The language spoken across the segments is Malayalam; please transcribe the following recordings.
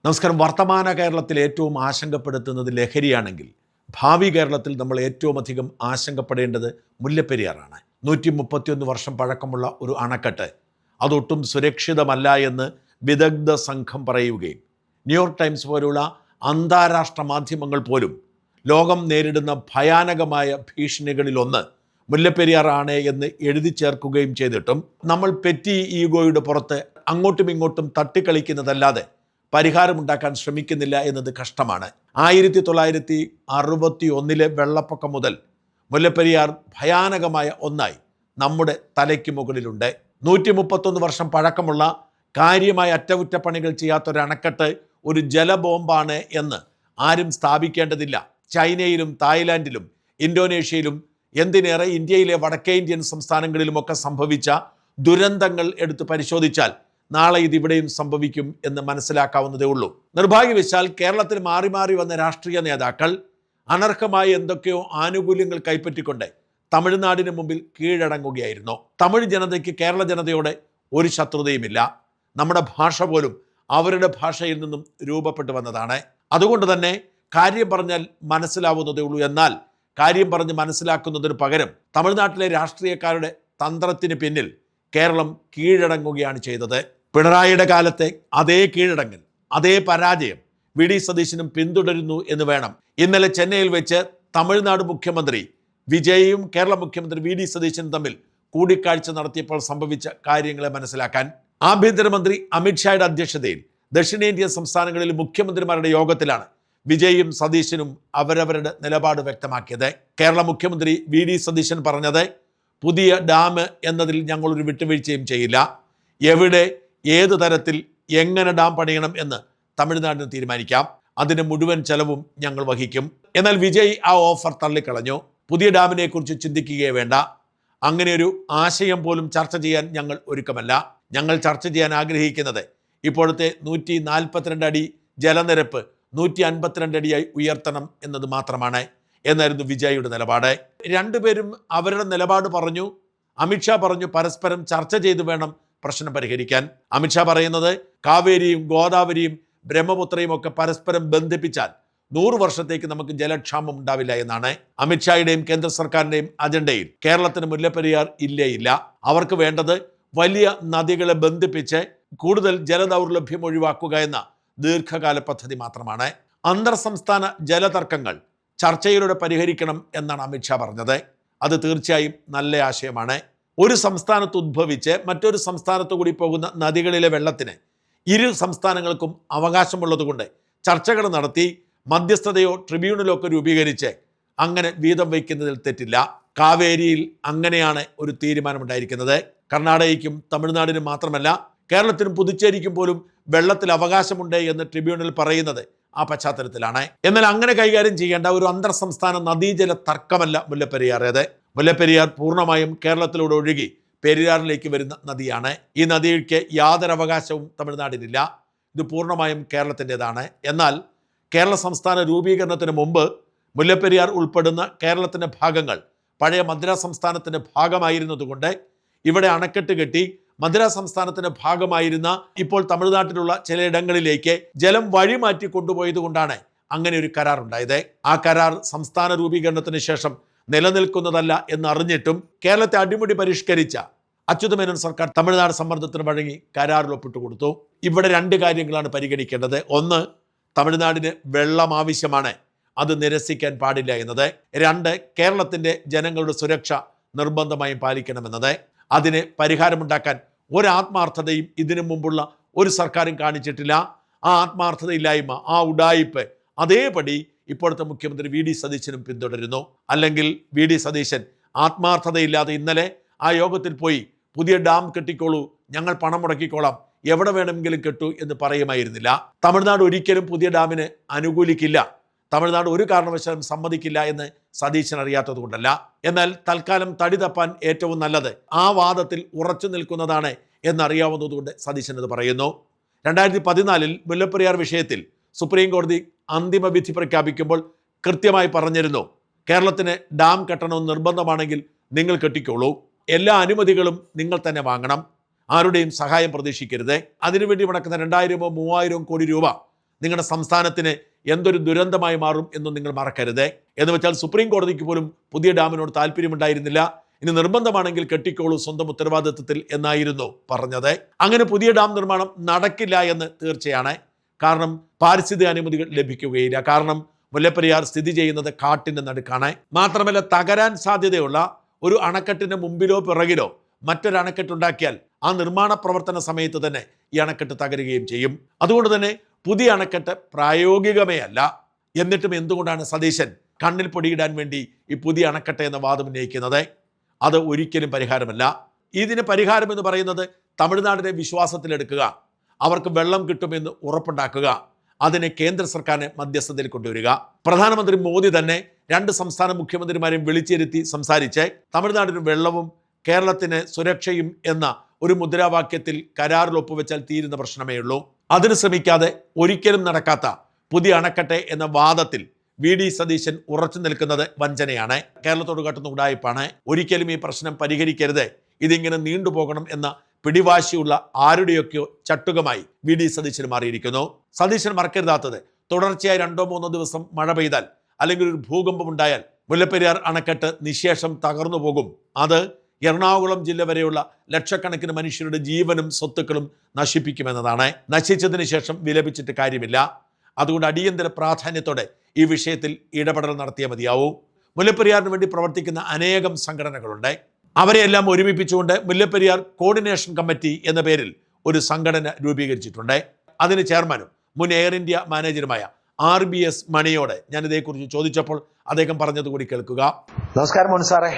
നമസ്കാരം. വർത്തമാന കേരളത്തിൽ ഏറ്റവും ആശങ്കപ്പെടുത്തുന്നത് ലഹരിയാണെങ്കിൽ ഭാവി കേരളത്തിൽ നമ്മൾ ഏറ്റവും അധികം ആശങ്കപ്പെടേണ്ടത് മുല്ലപ്പെരിയാറാണ്. 131 വർഷം പഴക്കമുള്ള ഒരു അണക്കെട്ട് അതൊട്ടും സുരക്ഷിതമല്ല എന്ന് വിദഗ്ധ സംഘം പറയുകയും ന്യൂയോർക്ക് ടൈംസ് പോലുള്ള അന്താരാഷ്ട്ര മാധ്യമങ്ങൾ പോലും ലോകം നേരിടുന്ന ഭയാനകമായ ഭീഷണികളിലൊന്ന് മുല്ലപ്പെരിയാറാണ് എന്ന് എഴുതി ചേർക്കുകയും ചെയ്തിട്ടും നമ്മൾ പെറ്റി ഈഗോയുടെ പുറത്ത് അങ്ങോട്ടും ഇങ്ങോട്ടും തട്ടിക്കളിക്കുന്നതല്ലാതെ പരിഹാരമുണ്ടാക്കാൻ ശ്രമിക്കുന്നില്ല എന്നത് കഷ്ടമാണ്. 1961 വെള്ളപ്പൊക്കം മുതൽ മുല്ലപ്പെരിയാർ ഭയാനകമായ ഒന്നായി നമ്മുടെ തലയ്ക്ക് മുകളിലുണ്ട്. 131 വർഷം പഴക്കമുള്ള കാര്യമായ അറ്റകുറ്റപ്പണികൾ ചെയ്യാത്തൊരു അണക്കെട്ട് ഒരു ജലബോംബാണ് എന്ന് ആരും സ്ഥാപിക്കേണ്ടതില്ല. ചൈനയിലും തായ്ലാൻഡിലും ഇന്തോനേഷ്യയിലും എന്തിനേറെ ഇന്ത്യയിലെ വടക്കേ ഇന്ത്യൻ സംസ്ഥാനങ്ങളിലുമൊക്കെ സംഭവിച്ച ദുരന്തങ്ങൾ എടുത്ത് പരിശോധിച്ചാൽ നാളെ ഇതിവിടെയും സംഭവിക്കും എന്ന് മനസ്സിലാക്കാവുന്നതേ ഉള്ളൂ. നിർഭാഗ്യവശാൽ കേരളത്തിൽ മാറി മാറി വന്ന രാഷ്ട്രീയ നേതാക്കൾ അനർഹമായ എന്തൊക്കെയോ ആനുകൂല്യങ്ങൾ കൈപ്പറ്റിക്കൊണ്ട് തമിഴ്നാടിന് മുമ്പിൽ കീഴടങ്ങുകയായിരുന്നു. തമിഴ് ജനതയ്ക്ക് കേരള ജനതയോടെ ഒരു ശത്രുതയുമില്ല. നമ്മുടെ ഭാഷ പോലും അവരുടെ ഭാഷയിൽ നിന്നും രൂപപ്പെട്ടു വന്നതാണ്. അതുകൊണ്ട് തന്നെ കാര്യം പറഞ്ഞാൽ മനസ്സിലാവുന്നതേ ഉള്ളൂ. എന്നാൽ കാര്യം പറഞ്ഞ് മനസ്സിലാക്കുന്നതിന് പകരം തമിഴ്നാട്ടിലെ രാഷ്ട്രീയക്കാരുടെ തന്ത്രത്തിന് പിന്നിൽ കേരളം കീഴടങ്ങുകയാണ് ചെയ്തത്. പിണറായിയുടെ കാലത്തെ അതേ കീഴടങ്ങൽ, അതേ പരാജയം വി.ഡി. സതീശനും പിന്തുടരുന്നു എന്ന് വേണം. ഇന്നലെ ചെന്നൈയിൽ വെച്ച് തമിഴ്നാട് മുഖ്യമന്ത്രി വിജയും കേരള മുഖ്യമന്ത്രി വി.ഡി. സതീശനും തമ്മിൽ കൂടിക്കാഴ്ച നടത്തിയപ്പോൾ സംഭവിച്ച കാര്യങ്ങളെ മനസ്സിലാക്കാൻ. ആഭ്യന്തരമന്ത്രി അമിത്ഷായുടെ അധ്യക്ഷതയിൽ ദക്ഷിണേന്ത്യൻ സംസ്ഥാനങ്ങളിൽ മുഖ്യമന്ത്രിമാരുടെ യോഗത്തിലാണ് വിജയും സതീശനും അവരവരുടെ നിലപാട് വ്യക്തമാക്കിയത്. കേരള മുഖ്യമന്ത്രി വി.ഡി. സതീശൻ പറഞ്ഞത്, പുതിയ ഡാം എന്നതിൽ ഞങ്ങളൊരു വിട്ടുവീഴ്ചയും ചെയ്യില്ല. എവിടെ, ഏത് തരത്തിൽ, എങ്ങനെ ഡാം പണിയണം എന്ന് തമിഴ്നാടിന് തീരുമാനിക്കാം. അതിന് മുഴുവൻ ചെലവും ഞങ്ങൾ വഹിക്കും. എന്നാൽ വിജയ് ആ ഓഫർ തള്ളിക്കളഞ്ഞു. പുതിയ ഡാമിനെ കുറിച്ച് ചിന്തിക്കുകയേ വേണ്ട, അങ്ങനെ ഒരു ആശയം പോലും ചർച്ച ചെയ്യാൻ ഞങ്ങൾ ഒരുക്കമല്ല. ഞങ്ങൾ ചർച്ച ചെയ്യാൻ ആഗ്രഹിക്കുന്നത് ഇപ്പോഴത്തെ 142 അടി ജലനിരപ്പ് 152 അടിയായി ഉയർത്തണം എന്നത് മാത്രമാണ് എന്നായിരുന്നു വിജയുടെ നിലപാട്. രണ്ടുപേരും അവരുടെ നിലപാട് പറഞ്ഞു. അമിത്ഷാ പറഞ്ഞു പരസ്പരം ചർച്ച ചെയ്തു വേണം പ്രശ്നം പരിഹരിക്കാൻ. അമിത്ഷാ പറയുന്നത് കാവേരിയും ഗോദാവരിയും ബ്രഹ്മപുത്രയും ഒക്കെ പരസ്പരം ബന്ധിപ്പിച്ചാൽ 100 വർഷത്തേക്ക് നമുക്ക് ജലക്ഷാമം ഉണ്ടാവില്ല എന്നാണ്. അമിത്ഷായുടെയും കേന്ദ്ര സർക്കാരിൻ്റെയും അജണ്ടയിൽ കേരളത്തിന് മുല്ലപ്പെരിയാർ ഇല്ല. അവർക്ക് വേണ്ടത് വലിയ നദികളെ ബന്ധിപ്പിച്ച് കൂടുതൽ ജലദൗർലഭ്യം ഒഴിവാക്കുക എന്ന ദീർഘകാല പദ്ധതി മാത്രമാണ്. അന്തർ സംസ്ഥാന ജലതർക്കങ്ങൾ ചർച്ചയിലൂടെ പരിഹരിക്കണം എന്നാണ് അമിത്ഷാ പറഞ്ഞത്. അത് തീർച്ചയായും നല്ല ആശയമാണ്. ഒരു സംസ്ഥാനത്ത് ഉദ്ഭവിച്ച് മറ്റൊരു സംസ്ഥാനത്ത് കൂടി പോകുന്ന നദികളിലെ വെള്ളത്തിന് ഇരു സംസ്ഥാനങ്ങൾക്കും അവകാശമുള്ളതുകൊണ്ട് ചർച്ചകൾ നടത്തി മധ്യസ്ഥതയോ ട്രിബ്യൂണലോ ഒക്കെ രൂപീകരിച്ച് അങ്ങനെ വീതം വയ്ക്കുന്നതിൽ തെറ്റില്ല. കാവേരിയിൽ അങ്ങനെയാണ് ഒരു തീരുമാനമുണ്ടായിരിക്കുന്നത്. കർണാടകയ്ക്കും തമിഴ്നാടിനും മാത്രമല്ല കേരളത്തിനും പുതുച്ചേരിക്കും പോലും വെള്ളത്തിൽ അവകാശമുണ്ട് എന്ന് ട്രിബ്യൂണൽ പറയുന്നത് ആ പശ്ചാത്തലത്തിലാണ്. എന്നാൽ അങ്ങനെ കൈകാര്യം ചെയ്യേണ്ട ഒരു അന്തർ സംസ്ഥാന നദീജല തർക്കമല്ല മുല്ലപ്പെരിയാറേത്. മുല്ലപ്പെരിയാർ പൂർണ്ണമായും കേരളത്തിലൂടെ ഒഴുകി പെരിയാറിലേക്ക് വരുന്ന നദിയാണ്. ഈ നദിക്ക് യാതൊരു അവകാശവും തമിഴ്നാടിനില്ല. ഇത് പൂർണ്ണമായും കേരളത്തിൻ്റെതാണ്. എന്നാൽ കേരള സംസ്ഥാന രൂപീകരണത്തിന് മുമ്പ് മുല്ലപ്പെരിയാർ ഉൾപ്പെടുന്ന കേരളത്തിൻ്റെ ഭാഗങ്ങൾ പഴയ മദ്രാസ് സംസ്ഥാനത്തിൻ്റെ ഭാഗമായിരുന്നതുകൊണ്ട് ഇവിടെ അണക്കെട്ട് കെട്ടി മദ്രാസ് സംസ്ഥാനത്തിന്റെ ഭാഗമായിരുന്ന ഇപ്പോൾ തമിഴ്നാട്ടിലുള്ള ചിലയിടങ്ങളിലേക്ക് ജലം വഴിമാറ്റി കൊണ്ടുപോയത് കൊണ്ടാണ് അങ്ങനെ ഒരു കരാർ ഉണ്ടായത്. ആ കരാർ സംസ്ഥാന രൂപീകരണത്തിന് ശേഷം നിലനിൽക്കുന്നതല്ല എന്നറിഞ്ഞിട്ടും കേരളത്തെ അടിമുടി പരിഷ്കരിച്ച അച്യുതമേനോൻ സർക്കാർ തമിഴ്നാട് സമ്മർദ്ദത്തിന് വഴങ്ങി കരാറിൽ ഒപ്പിട്ട് കൊടുത്തു. ഇവിടെ 2 കാര്യങ്ങളാണ് പരിഗണിക്കേണ്ടത്. ഒന്ന്, തമിഴ്നാടിന് വെള്ളം ആവശ്യമാണ്, അത് നിരസിക്കാൻ പാടില്ല എന്നത്. 2, കേരളത്തിൻ്റെ ജനങ്ങളുടെ സുരക്ഷ നിർബന്ധമായും പാലിക്കണമെന്നത്. അതിന് പരിഹാരമുണ്ടാക്കാൻ ഒരാത്മാർത്ഥതയും ഇതിനു മുമ്പുള്ള ഒരു സർക്കാരും കാണിച്ചിട്ടില്ല. ആ ആത്മാർത്ഥതയില്ലായ്മ, ആ ഉഡായിപ്പ് അതേപടി ഇപ്പോഴത്തെ മുഖ്യമന്ത്രി വി.ഡി. സതീശനും പിന്തുടരുന്നു. അല്ലെങ്കിൽ വി.ഡി. സതീശൻ ആത്മാർത്ഥതയില്ലാതെ ഇന്നലെ ആ യോഗത്തിൽ പോയി പുതിയ ഡാം കെട്ടിക്കോളൂ, ഞങ്ങൾ പണം മുടക്കിക്കോളാം, എവിടെ വേണമെങ്കിലും കെട്ടു എന്ന് പറയുമായിരുന്നില്ല. തമിഴ്നാട് ഒരിക്കലും പുതിയ ഡാമിന് അനുകൂലിക്കില്ല, തമിഴ്നാട് ഒരു കാരണവശാലും സമ്മതിക്കില്ല എന്ന് സതീശൻ അറിയാത്തത് കൊണ്ടല്ല. എന്നാൽ തൽക്കാലം തടി തപ്പാൻ ഏറ്റവും നല്ലത് ആ വാദത്തിൽ ഉറച്ചു നിൽക്കുന്നതാണ് എന്നറിയാവുന്നതുകൊണ്ട് സതീശൻ അത് പറയുന്നു. 2014 മുല്ലപ്പെരിയാർ വിഷയത്തിൽ സുപ്രീം കോടതി അന്തിമ വിധി പ്രഖ്യാപിക്കുമ്പോൾ കൃത്യമായി പറഞ്ഞിരുന്നു, കേരളത്തിന് ഡാം കെട്ടണമെന്ന് നിർബന്ധമാണെങ്കിൽ നിങ്ങൾ കെട്ടിക്കോളൂ, എല്ലാ അനുമതികളും നിങ്ങൾ തന്നെ വാങ്ങണം, ആരുടെയും സഹായം പ്രതീക്ഷിക്കരുത്. അതിനുവേണ്ടി മുടക്കുന്ന 2000-3000 കോടി രൂപ നിങ്ങളുടെ സംസ്ഥാനത്തിന് എന്തൊരു ദുരന്തമായി മാറും എന്നും നിങ്ങൾ മറക്കരുത്. എന്ന് വെച്ചാൽ സുപ്രീം കോടതിക്ക് പോലും പുതിയ ഡാമിനോട് താല്പര്യമുണ്ടായിരുന്നില്ല. ഇനി നിർബന്ധമാണെങ്കിൽ കെട്ടിക്കോളൂ സ്വന്തം ഉത്തരവാദിത്വത്തിൽ എന്നായിരുന്നു പറഞ്ഞത്. അങ്ങനെ പുതിയ ഡാം നിർമ്മാണം നടക്കില്ല എന്ന് തീർച്ചയാണ്. കാരണം പാരിസ്ഥിതിക അനുമതികൾ ലഭിക്കുകയില്ല. കാരണം മുല്ലപ്പെരിയാർ സ്ഥിതി ചെയ്യുന്നത് കാട്ടിൻ്റെ നടുക്കാണ്. മാത്രമല്ല തകരാൻ സാധ്യതയുള്ള ഒരു അണക്കെട്ടിൻ്റെ മുമ്പിലോ പിറകിലോ മറ്റൊരു അണക്കെട്ടുണ്ടാക്കിയാൽ ആ നിർമ്മാണ പ്രവർത്തന സമയത്ത് തന്നെ ഈ അണക്കെട്ട് തകരുകയും ചെയ്യും. അതുകൊണ്ട് തന്നെ പുതിയ അണക്കെട്ട് പ്രായോഗികമേ അല്ല. എന്നിട്ടും എന്തുകൊണ്ടാണ് സതീശൻ കണ്ണിൽ പൊടിയിടാൻ വേണ്ടി ഈ പുതിയ അണക്കെട്ട് എന്ന വാദം ഉന്നയിക്കുന്നത്? അത് ഒരിക്കലും പരിഹാരമല്ല. ഇതിന് പരിഹാരം എന്ന് പറയുന്നത് തമിഴ്നാടിനെ വിശ്വാസത്തിലെടുക്കുക, അവർക്ക് വെള്ളം കിട്ടുമെന്ന് ഉറപ്പുണ്ടാക്കുക, അതിനെ കേന്ദ്ര സർക്കാരിനെ മധ്യസ്ഥതയിൽ കൊണ്ടുവരിക. പ്രധാനമന്ത്രി മോദി തന്നെ 2 സംസ്ഥാന മുഖ്യമന്ത്രിമാരെയും വിളിച്ചിരുത്തി സംസാരിച്ച് തമിഴ്നാടിന് വെള്ളവും കേരളത്തിന് സുരക്ഷയും എന്ന ഒരു മുദ്രാവാക്യത്തിൽ കരാറിൽ ഒപ്പുവെച്ചാൽ തീരുന്ന പ്രശ്നമേ ഉള്ളൂ. അതിന് ശ്രമിക്കാതെ ഒരിക്കലും നടക്കാത്ത പുതിയ അണക്കെട്ട് എന്ന വാദത്തിൽ വി.ഡി. സതീശൻ ഉറച്ചു നിൽക്കുന്നത് വഞ്ചനയാണ്, കേരളത്തോട് കാട്ടുന്ന ഉഡായിപ്പാണ്. ഒരിക്കലും ഈ പ്രശ്നം പരിഹരിക്കരുത്, ഇതിങ്ങനെ നീണ്ടുപോകണം എന്ന പിടിവാശിയുള്ള ആരുടെയൊക്കെയോ ചട്ടുകമായി വി.ഡി. സതീശൻ മാറിയിരിക്കുന്നു. സതീശൻ മറക്കരുതാത്തത്, തുടർച്ചയായി 2-3 ദിവസം മഴ പെയ്താൽ അല്ലെങ്കിൽ ഒരു ഭൂകമ്പം ഉണ്ടായാൽ മുല്ലപ്പെരിയാർ അണക്കെട്ട് നിശേഷം തകർന്നു പോകും. അത് എറണാകുളം ജില്ല വരെയുള്ള ലക്ഷക്കണക്കിന് മനുഷ്യരുടെ ജീവനും സ്വത്തുക്കളും നശിപ്പിക്കുമെന്നതാണ്. നശിച്ചതിന് ശേഷം വിലപിച്ചിട്ട് കാര്യമില്ല. അതുകൊണ്ട് അടിയന്തര പ്രാധാന്യത്തോടെ ഈ വിഷയത്തിൽ ഇടപെടൽ നടത്തിയേ മതിയാവൂ. മുല്ലപ്പെരിയാറിന് വേണ്ടി പ്രവർത്തിക്കുന്ന അനേകം സംഘടനകളുണ്ട്. അവരെയെല്ലാം ഒരുമിപ്പിച്ചുകൊണ്ട് മുല്ലപ്പെരിയാർ കോർഡിനേഷൻ കമ്മിറ്റി എന്ന പേരിൽ ഒരു സംഘടന രൂപീകരിച്ചിട്ടുണ്ട്. അതിന് ചെയർമാനും മുൻ എയർ ഇന്ത്യ മാനേജറുമായ RBS മണിയോട് ഞാൻ ഇതേക്കുറിച്ച് ചോദിച്ചപ്പോൾ അദ്ദേഹം പറഞ്ഞത് കൂടി കേൾക്കുക. നമസ്കാരം മോൻ സാറേ.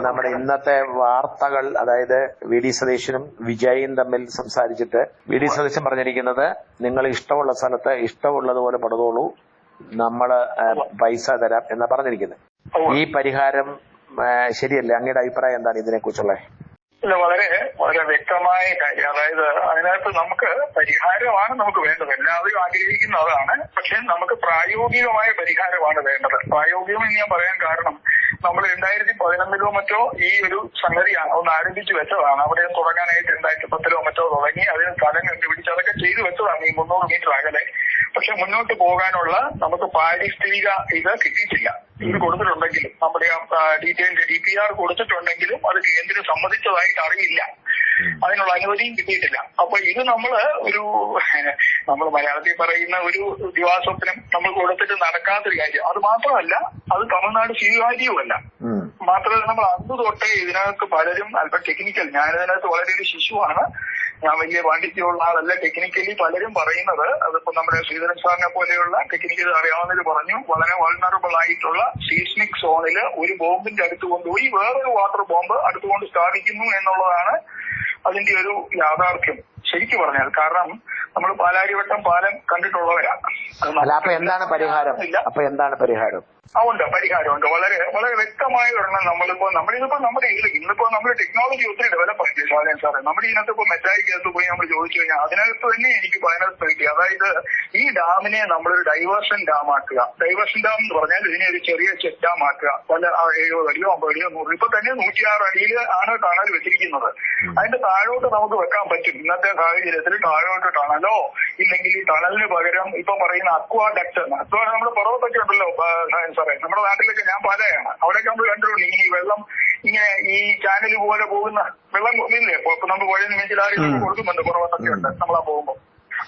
നമ്മുടെ ഇന്നത്തെ വാർത്തകൾ, അതായത് വി.ഡി. സതീശനും വിജയും തമ്മിൽ സംസാരിച്ചിട്ട് വി.ഡി. സതീശൻ പറഞ്ഞിരിക്കുന്നത്, നിങ്ങൾ ഇഷ്ടമുള്ള സ്ഥലത്ത് ഇഷ്ടമുള്ളതുപോലെ പണിതോളൂ, നമ്മള് പൈസ തരാം എന്നാ പറഞ്ഞിരിക്കുന്നത്. ഈ പരിഹാരം ശരിയല്ലേ? അങ്ങയുടെ അഭിപ്രായം എന്താണ് ഇതിനെക്കുറിച്ചുള്ളത്? ഇല്ല, വളരെ വളരെ വ്യക്തമായ കാര്യം. അതായത് അതിനകത്ത് നമുക്ക് പരിഹാരമാണ് നമുക്ക് വേണ്ടത്, എല്ലാവരും ആഗ്രഹിക്കുന്ന അതാണ്. പക്ഷെ നമുക്ക് പ്രായോഗികമായ പരിഹാരമാണ് വേണ്ടത്. പ്രായോഗികം എന്ന് ഞാൻ പറയാൻ കാരണം, നമ്മൾ 2011 മറ്റോ ഈ ഒരു സംഗതി ഒന്ന് ആരംഭിച്ചു വെച്ചതാണ്. അവിടെ തുടങ്ങാനായിട്ട് 2010 മറ്റോ തുടങ്ങി അതിന് സ്ഥലം കണ്ടുപിടിച്ച് അതൊക്കെ ചെയ്തു വെച്ചതാണ് ഈ 300 മീറ്റർ അകലെ. പക്ഷെ മുന്നോട്ട് പോകാനുള്ള നമുക്ക് പാരിസ്ഥിതിക ഇത് കിട്ടിയിട്ടില്ല. ഇത് കൊടുത്തിട്ടുണ്ടെങ്കിലും, നമ്മുടെ ഡീറ്റെയിൽഡ് DPR കൊടുത്തിട്ടുണ്ടെങ്കിലും അത് കേന്ദ്രം സമ്മതിച്ചതായിട്ട് അറിയില്ല, അതിനുള്ള അനുമതിയും കിട്ടിയിട്ടില്ല. അപ്പൊ ഇത് നമ്മൾ മലയാളത്തിൽ പറയുന്ന ഒരു ദിവാസ്വപ്നം നമ്മൾ കൊടുത്തിട്ട് നടക്കാത്തൊരു കാര്യം. അത് മാത്രമല്ല, അത് തമിഴ്നാട് സ്വീകാര്യവുമല്ല. മാത്രമല്ല, നമ്മൾ അന്ന് തൊട്ടേ ഇതിനകത്ത് പലരും അല്പം ടെക്നിക്കൽ, ഞാനിതിനകത്ത് വളരെ ഒരു ശിശുവാണ്, ഞാൻ വലിയ പാണ്ഡിത്യമുള്ള ആളല്ല. ടെക്നിക്കലി പലരും പറയുന്നത്, അതിപ്പോ നമ്മുടെ ശ്രീധരൻ സാറിനെ പോലെയുള്ള ടെക്നിക്കൽ അറിയാവുന്നവർ പറഞ്ഞു, വളരെ വൾണറബിൾ ആയിട്ടുള്ള സീസ്മിക് സോണില് ഒരു ബോംബിന്റെ അടുത്ത് കൊണ്ടുപോയി വേറൊരു വാട്ടർ ബോംബ് അടുത്തുകൊണ്ട് സ്ഥാപിക്കുന്നു എന്നുള്ളതാണ് അതിന്റെ ഒരു യാഥാർത്ഥ്യം ശരിക്കും പറഞ്ഞാൽ. കാരണം നമ്മൾ പാലാരിവട്ടം പാലം കണ്ടിട്ടുള്ളവരാണ്. അപ്പൊ എന്താണ് പരിഹാരം? ഉണ്ട്, പരിഹാരമുണ്ട്. വളരെ വളരെ വ്യക്തമായ ഒരെണ്ണം നമ്മളിതിപ്പോ ഇന്നിപ്പോ നമ്മുടെ ടെക്നോളജി ഒത്തിരി ഡെവലപ്പ് ആയിട്ട് സാധനം സാറേ. നമ്മുടെ ഇതിനകത്ത് ഇപ്പൊ മെറ്റായിക്കകത്ത് പോയി നമ്മൾ ചോദിച്ചു കഴിഞ്ഞാൽ അതിനകത്ത് തന്നെ എനിക്ക് അതിനകത്ത് കിട്ടി. അതായത് ഈ ഡാമിനെ നമ്മളൊരു ഡൈവേർഷൻ ഡാം ആക്കുക. ഡൈവേർഷൻ ഡാം എന്ന് പറഞ്ഞാൽ ഇതിനെ ഒരു ചെറിയ ചെക്ക് ഡാം ആക്കുക. പല 70 അടിയോ 50 അടിയോ 100, ഇപ്പൊ തന്നെ 106 അടിയിൽ ആണ് ടണൽ വെച്ചിരിക്കുന്നത്. അതിന്റെ താഴോട്ട് നമുക്ക് വെക്കാൻ പറ്റും. ഇന്നത്തെ സാഹചര്യത്തിൽ താഴോട്ട് ടണലോ ഇല്ലെങ്കിൽ ഈ ടണലിന് പകരം ഇപ്പൊ പറയുന്ന അക്വാഡക്ട്, നമ്മുടെ പുറത്തൊക്കെ ഉണ്ടല്ലോ സാറേ, നമ്മുടെ നാട്ടിലൊക്കെ, ഞാൻ പാലയാണ്, അവിടെയൊക്കെ നമ്മൾ കണ്ടിട്ടുണ്ട് ഇങ്ങനെ ഈ വെള്ളം ഇങ്ങനെ ഈ ചാനൽ പോലെ പോകുന്ന വെള്ളം ഇല്ലേ, ഇപ്പൊ നമ്മൾ പുഴയിൽ നിന്ന് കൊടുക്കുന്നുണ്ട്, പുറത്തൊക്കെ ഉണ്ട് നമ്മളാ പോകുമ്പോ.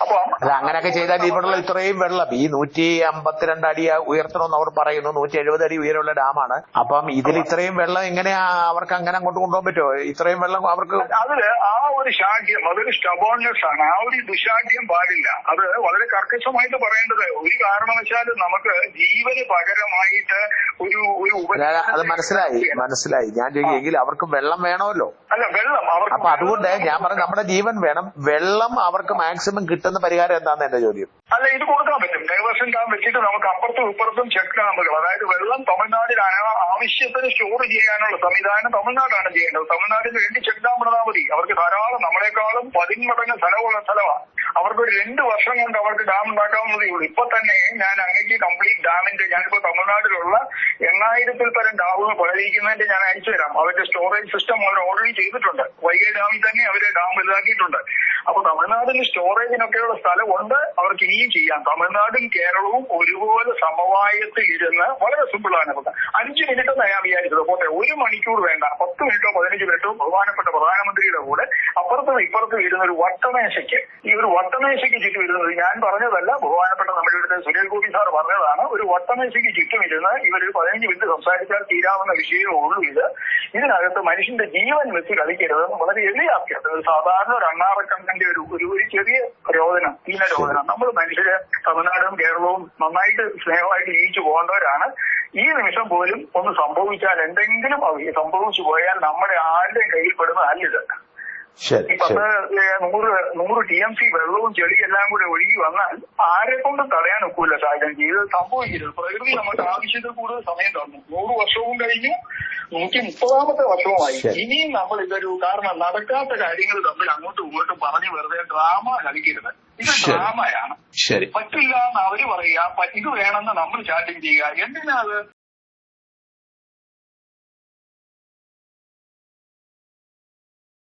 അപ്പൊ അങ്ങനെയൊക്കെ ചെയ്താൽ ഇവിടെയുള്ള ഇത്രയും വെള്ളം ഈ 152 അടി ഉയർത്തണമെന്ന് അവർ പറയുന്നു. 170 അടി ഉയരമുള്ള ഡാമാണ്. അപ്പം ഇതിൽ ഇത്രയും വെള്ളം എങ്ങനെയാ അവർക്ക് അങ്ങനെ അങ്ങോട്ട് കൊണ്ടുപോകാൻ പറ്റുമോ? ഇത്രയും വെള്ളം അവർക്ക് അതില് ആ ഒരു ശാഠ്യം, അതൊരു സ്റ്റബോൺനെസ് ആണ്. ആ ഒരു ദുശാഠ്യം പാടില്ല. അത് വളരെ കർക്കശമായിട്ട് പറയേണ്ടത്. ഒരു കാരണവശാലും നമുക്ക് ജീവന് പകരമായിട്ട് അത് മനസ്സിലായി. ഞാൻ ചോദിക്കുമെങ്കിൽ അവർക്ക് വെള്ളം വേണമല്ലോ. അല്ല, വെള്ളം അവർക്ക്, അപ്പൊ അതുകൊണ്ട് ഞാൻ പറഞ്ഞു നമ്മുടെ ജീവൻ വേണം, വെള്ളം അവർക്ക് മാക്സിമം കിട്ടുന്ന പരിഹാരം എന്താണെന്ന് എന്റെ ചോദ്യം. അല്ല, ഇത് കൊടുക്കാൻ പറ്റും. ഡൈവേർഷൻ ഡാം വെച്ചിട്ട് നമുക്ക് അപ്പുറത്തും ഇപ്പുറത്തും ചെക്ക് ഡാമുകൾ, അതായത് വെള്ളം തമിഴ്നാടിന് ആവശ്യത്തിന് സ്റ്റോർ ചെയ്യാനുള്ള സംവിധാനം തമിഴ്നാടാണ് ചെയ്യേണ്ടത്. തമിഴ്നാടിന് വേണ്ടി ചെക്ക് ഡാം ഇടാൻ മതി. അവർക്ക് ധാരാളം, നമ്മളെക്കാളും 10 മടങ്ങ് സ്ഥലമുള്ള സ്ഥലമാണ്. അവർക്കൊരു 2 വർഷം കൊണ്ട് അവർക്ക് ഡാം ഉണ്ടാക്കാവുന്നതേ ഉള്ളൂ. ഇപ്പൊ തന്നെ ഞാൻ അങ്ങേക്ക് കംപ്ലീറ്റ് ഡാമിന്റെ, ഞാനിപ്പോ തമിഴ്നാട്ടിലുള്ള 8000-ൽ പരം ഡാമുകൾ പണിതിരിക്കുന്നതിന്റെ ഞാൻ അയച്ചു തരാം. അവരുടെ സ്റ്റോറേജ് സിസ്റ്റം അവർ ഓൾറെഡി ചെയ്തിട്ടുണ്ട്. വൈഗൈ ഡാമിൽ തന്നെ അവര് ഡാം വലുതാക്കിയിട്ടുണ്ട്. അപ്പൊ തമിഴ്നാട്ടിൽ സ്റ്റോറേജിനൊക്കെയുള്ള സ്ഥലമുണ്ട്, അവർക്ക് ഇനിയും ചെയ്യാം. തമിഴ്നാടും കേരളവും ഒരുപോലെ സമവായത്തിൽ ഇരുന്ന് വളരെ സിമ്പിളാണ്. 5 മിനിറ്റ് എന്നാണ് ഞാൻ വിചാരിച്ചത്. പോട്ടെ, 1 മണിക്കൂർ വേണ്ട, 10 മിനിറ്റോ 15 മിനിറ്റോ ബഹുമാനപ്പെട്ട പ്രധാനമന്ത്രിയുടെ കൂടെ അപ്പുറത്തും ഇപ്പുറത്തും ഇരുന്ന ഒരു വട്ടമേശയ്ക്ക്, ഈ ഒരു വട്ടമേശയ്ക്ക് ചുറ്റും ഇരുന്നത് ഞാൻ പറഞ്ഞതല്ല, ബഹുമാനപ്പെട്ട നമ്മുടെ ഇവിടുത്തെ സുരേഷ് ഗോപി സാർ പറഞ്ഞതാണ്. ഒരു വട്ടമേശയ്ക്ക് ചുറ്റും ഇരുന്ന് ഇവരൊരു 15 മിനിറ്റ് സംസാരിച്ചാൽ തീരാവുന്ന വിഷയമേ ഉള്ളൂ ഇത്. ഇതിനകത്ത് മനുഷ്യന്റെ ജീവൻ വെച്ച് കളിക്കരുതെന്ന് വളരെ എളിയാക്കിയത്. സാധാരണ ഒരു അണ്ണാറക്കണ്ണന്റെ ഒരു ചെറിയ രോദനം, ഹീനരോദനം. നമ്മൾ മനുഷ്യര് തമിഴ്നാടും കേരളവും നന്നായിട്ട് സ്നേഹമായിട്ട് ജീവിച്ചു പോകേണ്ടവരാണ്. ഈ നിമിഷം പോലും ഒന്ന് സംഭവിച്ചാൽ, എന്തെങ്കിലും സംഭവിച്ചു പോയാൽ നമ്മുടെ ആരുടെയും കയ്യിൽ പെടുന്നതല്ലിത്. ഈ 100 TMC വെള്ളവും ചെളിയും എല്ലാം കൂടെ ഒഴുകി വന്നാൽ ആരെ കൊണ്ടും തടയാൻ ഒക്കില്ല. സാഹചര്യം ഇത് സംഭവിക്കരുത്. പ്രകൃതി നമുക്ക് ആവശ്യത്തിൽ കൂടുതൽ സമയം തന്നു. 100 വർഷവും കഴിഞ്ഞു, 130ാമത്തെ വർഷവുമായി. ഇനിയും നമ്മൾ കാരണം നടക്കാത്ത കാര്യങ്ങൾ തമ്മിൽ അങ്ങോട്ടും ഇങ്ങോട്ടും പറഞ്ഞു വെറുതെ ഡ്രാമ കളിക്കരുത്. ഇത് ഡ്രാമയാണ്. പറ്റില്ല എന്ന് അവര് പറയുക, ഇത് വേണമെന്ന് നമ്മൾ ചാറ്റിംഗ് ചെയ്യുക. എന്തിനാ അത്?